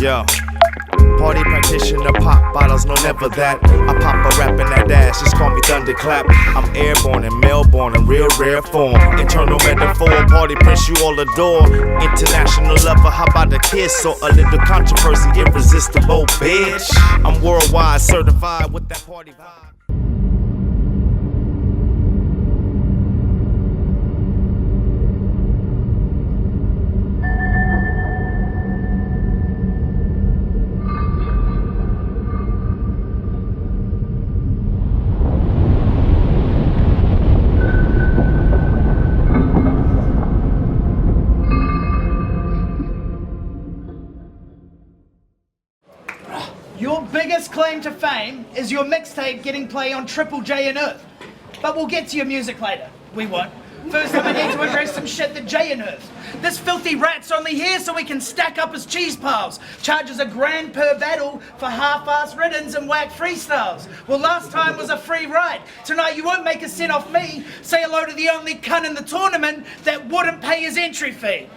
Yo, party practitioner, pop bottles, no never that. I pop a rap in that ass, just call me thunderclap. I'm airborne and Melbourne in real rare form. Internal metaphor, party prince you all adore. International lover, how about a kiss or a little controversy, irresistible bitch. I'm worldwide certified with that party vibe. Your biggest claim to fame is your mixtape getting play on Triple J and Earth. But we'll get to your music later. We won't. First up, I need to address some shit that Jay and Earth. This filthy rat's only here so we can stack up his cheese piles. Charges $1,000 per battle for half-ass riddens and whack freestyles. Well, last time was a free ride. Tonight you won't make a cent off me. Say hello to the only cunt in the tournament that wouldn't pay his entry fee.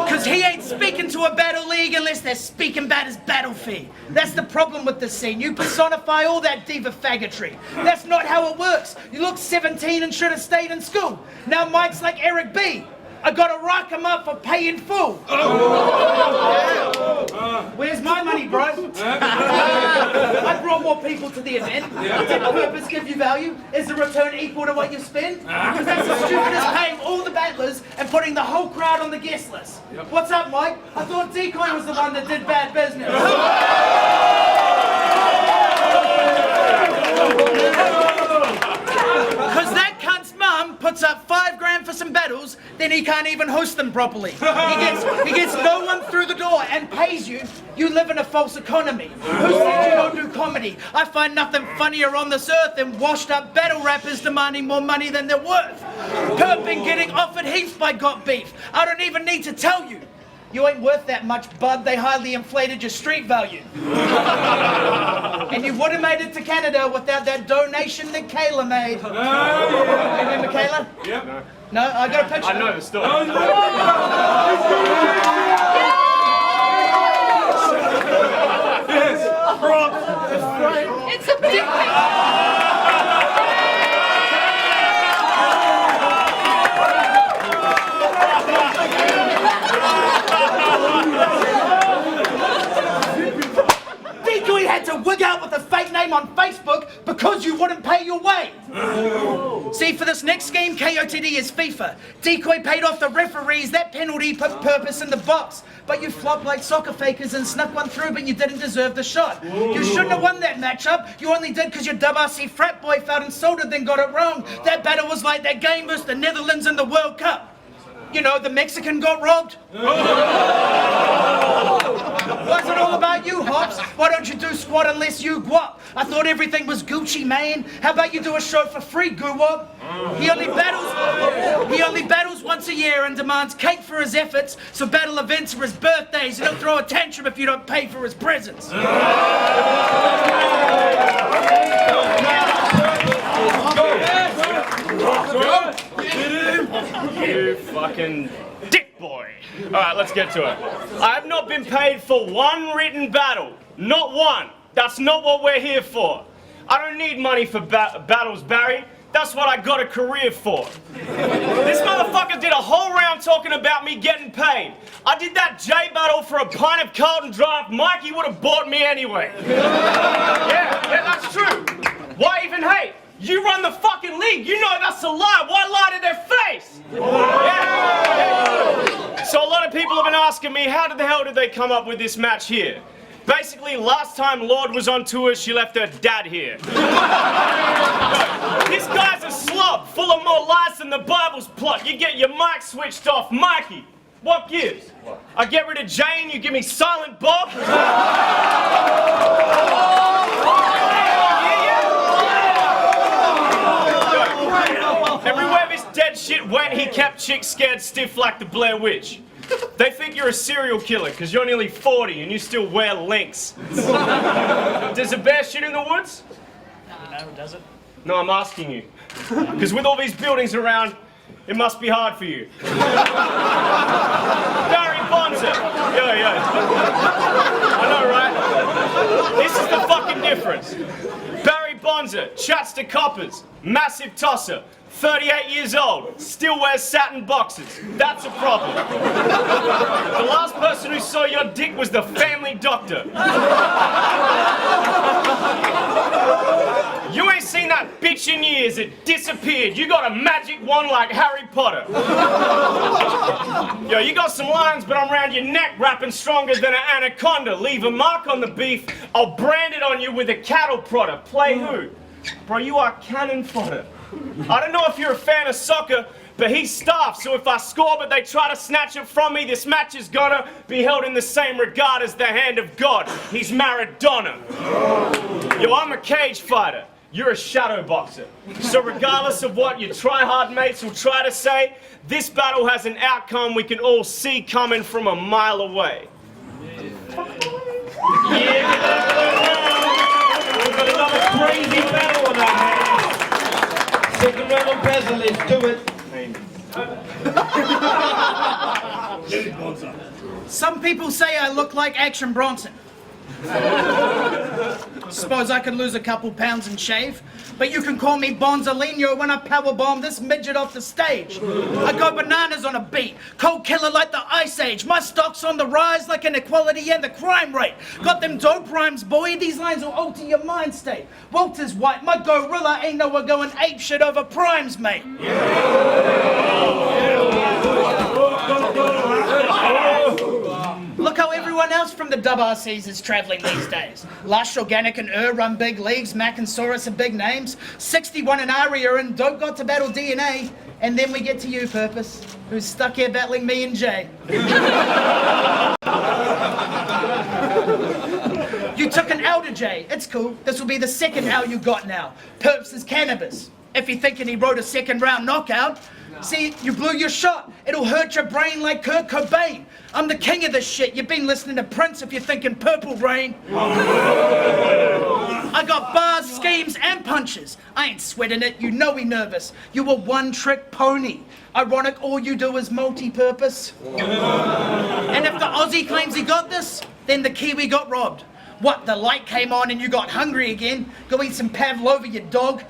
Cause he ain't speaking to a battle league unless they're speaking about his battle fee. That's the problem with this scene. You personify all that diva faggotry. That's not how it works. You look 17 and should have stayed in school. Now Mike's like Eric B. I gotta rock him up for pay in full. Where's my money, bro? I brought more people to the event. Did the purpose give you value? Is the return equal to what you spend? Because that's as stupid as paying all the battlers and putting the whole crowd on the guest list. What's up, Mike? I thought Decoy was the one that did bad business. Because that cunt's mum puts up $5,000 for some battles, then he can't even host them properly. He gets no one through the door and pays you. You live in a false economy. Who said you don't do comedy? I find nothing funnier on this earth than washed up battle rappers demanding more money than they're worth. Perp been getting offered heaps by Got Beef. I don't even need to tell you. You ain't worth that much, bud. They highly inflated your street value. And you would have made it to Canada without that donation that Kayla made. Remember Kayla? Yep. No, I got a picture. I know the story. It's a big Decoy had to wig out with a fake name on Facebook because you wouldn't pay your way. See, for this next game, KOTD is FIFA. Decoy paid off the referees. That penalty put purpose in the box. But you flopped like soccer fakers and snuck one through, but you didn't deserve the shot. You shouldn't have won that matchup. You only did because your WRC frat boy felt insulted, then got it wrong. That battle was like that game versus the Netherlands in the World Cup. You know, the Mexican got robbed. What's it all about you, Hops? Why don't you do squat unless you guap? I thought everything was Gucci, man. How about you do a show for free, Guwop? He only battles once a year and demands cake for his efforts, so battle events are his birthdays. He don't throw a tantrum if you don't pay for his presents. You fucking dick boy. Alright, let's get to it. I have not been paid for one written battle. Not one. That's not what we're here for. I don't need money for battles, Barry. That's what I got a career for. This motherfucker did a whole round talking about me getting paid. I did that J battle for a pint of Carlton Draft. Mikey would have bought me anyway. Yeah, that's true. Why even hate? You run the fucking league. You know that's a lie. Why lie to their face? Yeah. So a lot of people have been asking me, how the hell did they come up with this match here? Basically, last time Lord was on tour, she left her dad here. This guy's a slob, full of more lies than the Bible's plot. You get your mic switched off. Mikey, what gives? I get rid of Jane, you give me Silent Bob? Everywhere this dead shit went, he kept chicks scared stiff like the Blair Witch. They think you're a serial killer because you're nearly 40 and you still wear links. Does a bear shit in the woods? No, does it? No, I'm asking you. Because with all these buildings around, it must be hard for you. Barry, BONZA. Yeah. I know, right? This is the fucking difference. Barry BONZA chats to coppers, massive tosser, 38 years old, still wears satin boxers. That's a problem. The last person who saw your dick was the family doctor. You ain't seen that bitch in years. It disappeared. You got a magic wand like Harry Potter. Yo, you got some lines, but I'm around your neck rapping stronger than an anaconda. Leave a mark on the beef. I'll brand it on you with a cattle prodder. Play who? Bro, you are cannon fodder. I don't know if you're a fan of soccer, but he's staffed, so if I score but they try to snatch it from me, this match is gonna be held in the same regard as the hand of God. He's Maradona. Yo, I'm a cage fighter. You're a shadow boxer. So regardless of what your try-hard mates will try to say, this battle has an outcome we can all see coming from a mile away. Yeah, we've got another crazy battle on our hands. Second round on Basil, let's do it. Some people say I look like Action Bronson. Suppose I could lose a couple pounds and shave, but you can call me Bonzalino when I powerbomb this midget off the stage. I go bananas on a beat, cold killer like the Ice Age. My stock's on the rise like inequality and the crime rate. Got them dope rhymes, boy, these lines will alter your mind state. Walter's white, my gorilla ain't nowhere going ape shit over primes, mate. Look how everyone else from the WRCs is travelling these days. Lush, Organic and run big leagues, Mac and Saurus are big names. 61 and Aria and Dope got to battle DNA. And then we get to you, Purpose, who's stuck here battling me and Jay. You took an L to Jay. It's cool. This will be the second L you got now. Purpose is cannabis. If you're thinking he wrote a second round knockout, see, you blew your shot. It'll hurt your brain like Kurt Cobain. I'm the king of this shit. You've been listening to Prince if you're thinking Purple Rain. I got bars, schemes, and punches. I ain't sweating it. You know we nervous. You a one-trick pony. Ironic, all you do is multi-purpose. And if the Aussie claims he got this, then the Kiwi got robbed. What, the light came on and you got hungry again? Go eat some pavlova, you dog.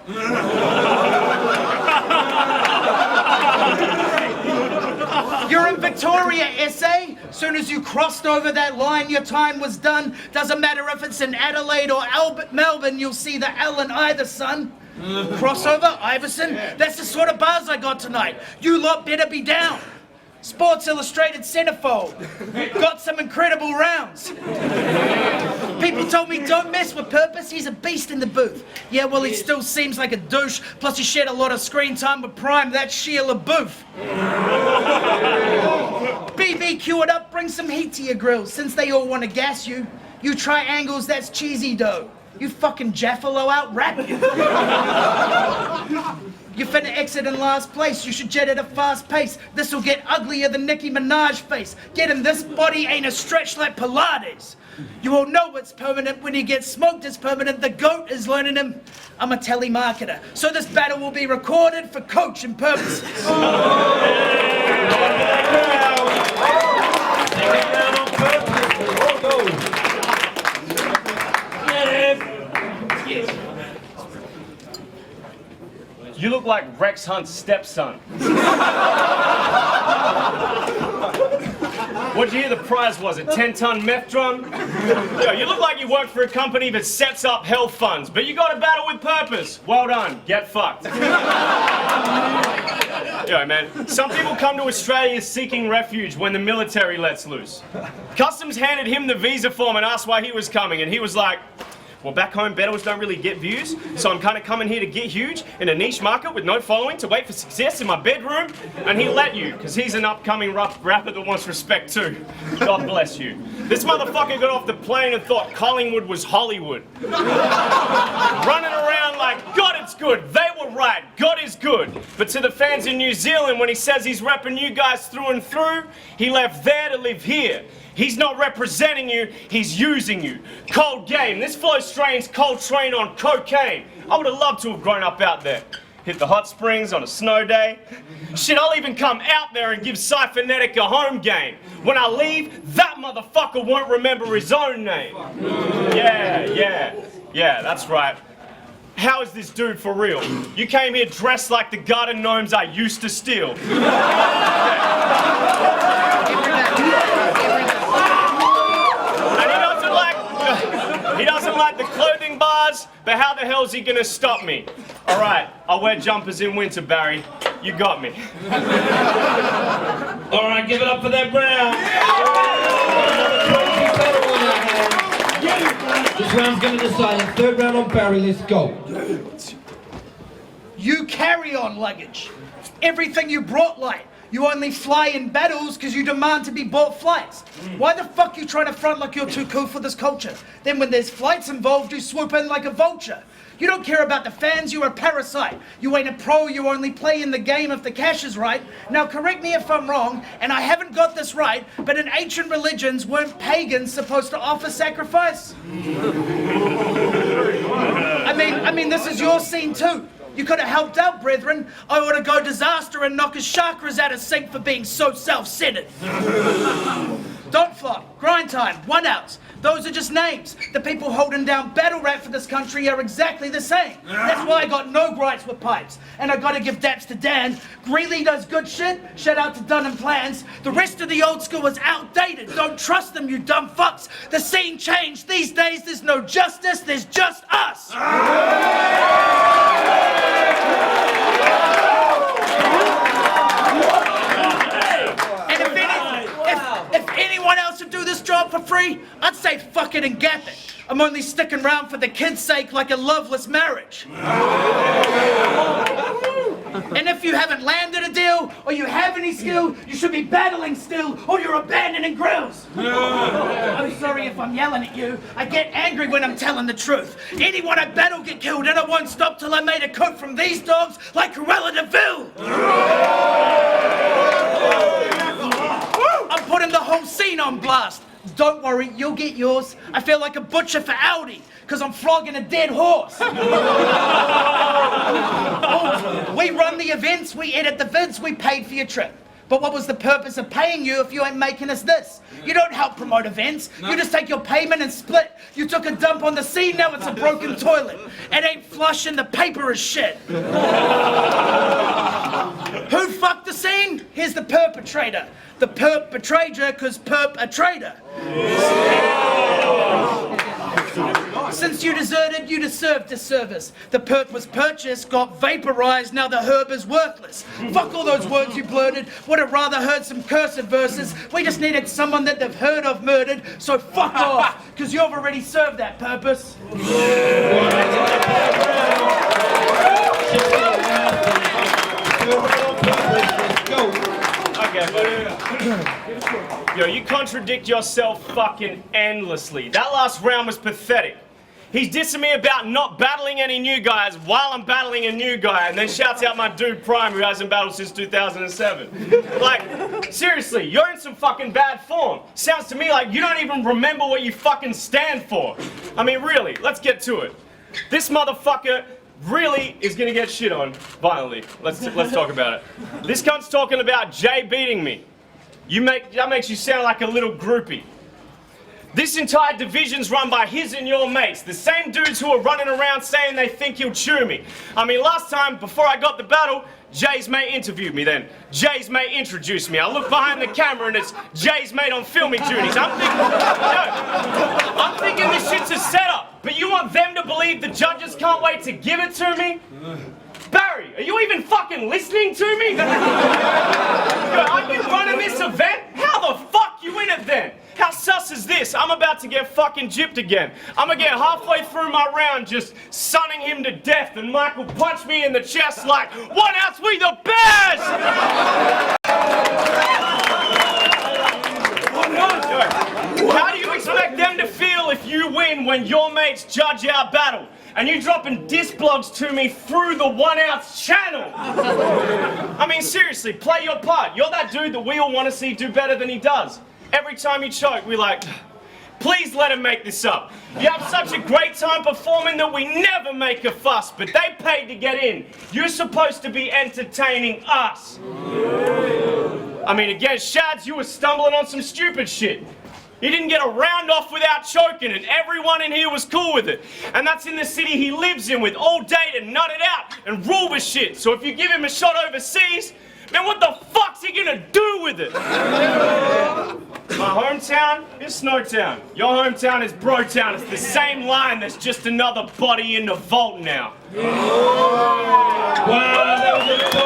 You're in Victoria, SA. Soon as you crossed over that line, your time was done. Doesn't matter if it's in Adelaide or Melbourne, you'll see the L in either, son. Crossover, Iverson? That's the sort of bars I got tonight. You lot better be down. Sports Illustrated centerfold. Got some incredible rounds. People told me don't mess with Purpose, he's a beast in the booth. Yeah, well, he still seems like a douche, plus he shared a lot of screen time with Prime, that's Sheila Booth. BBQ it up, bring some heat to your grill, since they all want to gas you. You triangles, that's cheesy dough. You fucking Jaffalo out rap you. You finna exit in last place, you should jet at a fast pace. This'll get uglier than Nicki Minaj face. Get him, this body ain't a stretch like Pilates. You all know it's permanent, when he gets smoked it's permanent. The GOAT is learning him. I'm a telemarketer, so this battle will be recorded for coaching purposes. You look like Rex Hunt's stepson. What'd you hear the prize was? A 10-ton meth drum? Yo, you look like you work for a company that sets up health funds, but you got a battle with purpose. Well done. Get fucked. Yo, man, some people come to Australia seeking refuge when the military lets loose. Customs handed him the visa form and asked why he was coming, and he was like, well, back home, battles don't really get views, so I'm kind of coming here to get huge in a niche market with no following, to wait for success in my bedroom, and he let you, because he's an upcoming rapper that wants respect too. God bless you. This motherfucker got off the plane and thought Collingwood was Hollywood. Running around like, God, it's good. They were right. God is good. But to the fans in New Zealand, when he says he's repping you guys through and through, he left there to live here. He's not representing you, he's using you. Cold game. This flow strains Cold Train on cocaine. I would have loved to have grown up out there. hit the hot springs on a snow day. Shit, I'll even come out there and give Cyphernetic a home game. When I leave, that motherfucker won't remember his own name. Yeah, that's right. How is this dude for real? You came here dressed like the garden gnomes I used to steal. He doesn't like the clothing bars, but how the hell is he gonna stop me? All right, I'll wear jumpers in winter, Barry. You got me. All right, give it up for that round. This round's gonna decide. Third round on Barry, let's go. You carry on luggage. Everything you brought light. You only fly in battles because you demand to be bought flights. Why the fuck you trying to front like you're too cool for this culture? Then when there's flights involved, you swoop in like a vulture. You don't care about the fans, you're a parasite. You ain't a pro, you only play in the game if the cash is right. Now correct me if I'm wrong, and I haven't got this right, but in ancient religions, weren't pagans supposed to offer sacrifice? I mean, this is your scene too. You could have helped out, brethren. I ought to go disaster and knock his chakras out of sync for being so self-centered. Don't flop, grind time, one outs. Those are just names. The people holding down battle rap for this country are exactly the same. That's why I got no gripes with pipes. And I gotta give daps to Dan. Greeley does good shit. Shout out to Dunham Plans. The rest of the old school is outdated. Don't trust them, you dumb fucks. The scene changed. These days there's no justice, there's just us. If anyone else would do this job for free, I'd say fuck it and gap it. I'm only sticking around for the kids' sake like a loveless marriage. And if you haven't landed a deal, or you have any skill, you should be battling still, or you're abandoning grills. I'm sorry if I'm yelling at you. I get angry when I'm telling the truth. Anyone I battle get killed, and I won't stop till I made a coat from these dogs like Cruella de Vil. I'm putting the whole scene on blast. Don't worry, you'll get yours. I feel like a butcher for Aldi, because I'm flogging a dead horse. Oh, we run the events, we edit the vids, we paid for your trip. But what was the purpose of paying you if you ain't making us this? You don't help promote events. You just take your payment and split. You took a dump on the scene, now it's a broken toilet. It ain't flush and the paper is shit. Who fucked the scene? Here's the perpetrator. The perp betrayed you because perp a traitor. Since you deserted, you deserve disservice. The perp was purchased, got vaporized, now the herb is worthless. Fuck all those words you blurted, would have rather heard some cursed verses. We just needed someone that they've heard of murdered, so fuck off, because you've already served that purpose. Yo, you contradict yourself fucking endlessly. That last round was pathetic. He's dissing me about not battling any new guys while I'm battling a new guy, and then shouts out my dude Prime who hasn't battled since 2007. Like, seriously, you're in some fucking bad form. Sounds to me like you don't even remember what you fucking stand for. I mean, really, let's get to it. This motherfucker really is gonna get shit on violently. Let's talk about it. This cunt's talking about Jay beating me. That makes you sound like a little groupie. This entire division's run by his and your mates, the same dudes who are running around saying they think he'll chew me. I mean, last time, before I got the battle, Jay's mate interviewed me then. Jay's mate introduced me. I look behind the camera and it's Jay's mate on filming duties. I'm thinking this shit's a setup, but you want them to believe the judges can't wait to give it to me? Barry, are you even fucking listening to me? Yo, are you running this event? How the fuck you in it then? How sus is this? I'm about to get fucking gypped again. I'm gonna get halfway through my round just sunning him to death and Michael punch me in the chest like, "One outs, we the best!" How do you expect them to feel if you win when your mates judge our battle? And you dropping diss blogs to me through the 1 Outs channel. I mean, seriously, play your part. You're that dude that we all want to see do better than he does. Every time you choke, we're like, Please let him make this up. You have such a great time performing that we never make a fuss, but they paid to get in. You're supposed to be entertaining us. I mean, against Shads, you were stumbling on some stupid shit. He didn't get a round off without choking, and everyone in here was cool with it. And that's in the city he lives in with all day to nut it out and rule the shit. So if you give him a shot overseas, man, what the fuck's he gonna do with it? My hometown is Snowtown. Your hometown is Brotown. It's the same line, there's just another body in the vault now. Wow, that was a